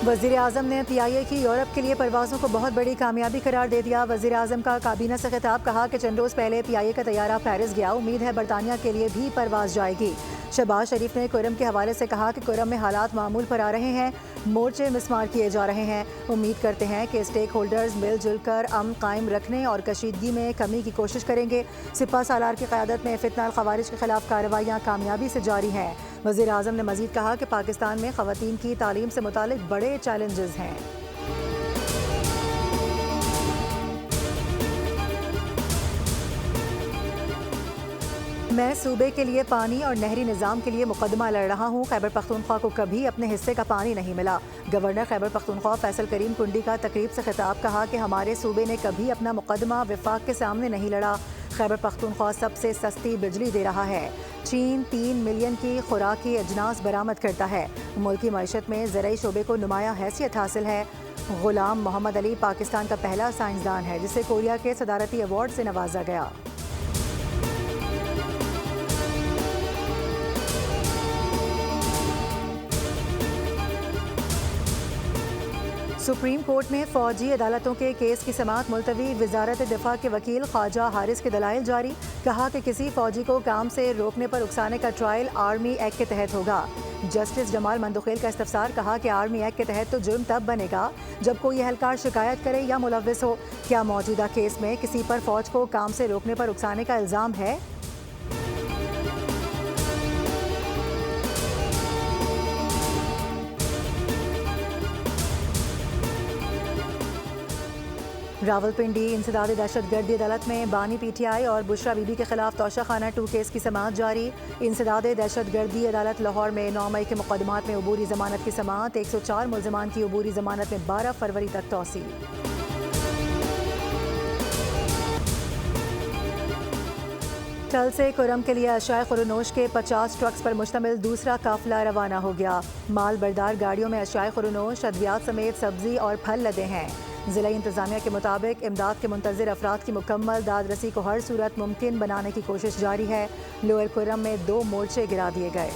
वज़ीर आज़म ने PIA की यूरोप के लिए परवाज़ों को बहुत बड़ी कामयाबी करार दे दिया। वज़ीर आज़म का काबीना से खिताब, कहा कि चंद रोज़ पहले PIA का तैयारा पेरिस गया, उम्मीद है बरतानिया के लिए भी परवाज़ जाएगी। शहबाज शरीफ ने कुरम के हवाले से कहा कि कुरम में हालात मामूल पर आ रहे हैं, मोर्चे मिसमार किए जा रहे हैं। उम्मीद करते हैं कि स्टेक होल्डर्स मिलजुल कर अमन कायम रखने और कशीदगी में कमी की कोशिश करेंगे। सिपा सालार की क़यादत में फितना खवारिज के खिलाफ कार्रवाइयाँ कामयाबी से जारी हैं। वज़ीर आज़म ने मज़ीद कहा कि पाकिस्तान में ख़वातीन की तालीम से मुतालिक बड़े चैलेंजेस हैं। मैं सूबे के लिए पानी और नहरी निज़ाम के लिए मुकदमा लड़ रहा हूँ। खैबर पख्तूनख्वा को कभी अपने हिस्से का पानी नहीं मिला। गवर्नर खैबर पख्तूनख्वा फैसल करीम कुंडी का तकरीब से खिताब, कहा कि हमारे सूबे ने कभी अपना मुकदमा विफाक के सामने नहीं लड़ा। खैबर पख्तूनख्वा सबसे सस्ती बिजली दे रहा है। चीन 3 मिलियन की खुराकी अजनास बरामद करता है। मुल्की मईशत में ज़राई शोबे को नुमाया हैसियत हासिल है। गुलाम मोहम्मद अली पाकिस्तान का पहला साइंसदान है जिसे कोरिया के सदारती अवार्ड से नवाजा गया। सुप्रीम कोर्ट में फौजी अदालतों के केस की समाअत मुलतवी। वजारत दिफा के वकील ख्वाजा हारिस के दलाइल जारी, कहा कि किसी फौजी को काम से रोकने पर उकसाने का ट्रायल आर्मी एक्ट के तहत होगा। जस्टिस जमाल मंदुखेल का इस्तफसार, कहा कि आर्मी एक्ट के तहत तो जुर्म तब बनेगा जब कोई एहलकार शिकायत करे या मुलव्विस हो। क्या मौजूदा केस में किसी पर फौज को काम से रोकने पर उकसाने का इल्ज़ाम है? रावलपिंडी इंसदाद दहशतगर्दी अदालत में बानी PTI और बुशरा बीबी के खिलाफ तोशाखाना 2 केस की समाअत जारी। इंसदाद दहशतगर्दी अदालत लाहौर में 9 मई के मुकदमात में अबूरी जमानत की समाअत। 104 मुलजमान की अबूरी जमानत में 12 फरवरी तक तौसी। टल से कुरम के लिए अशाए खुरुनोश के 50 ट्रक्स पर मुश्तमिल दूसरा काफिला रवाना हो गया। माल बरदार गाड़ियों में अशाए खुरुनोश, अद्वियात समेत सब्जी और फल लदे हैं। ज़िला इंतज़ामिया के मुताबिक इमदाद के मुंतज़िर अफराद की मुकम्मल दाद रसी को हर सूरत मुमकिन बनाने की कोशिश जारी है। लोअर कुरम में 2 मोर्चे गिरा दिए गए।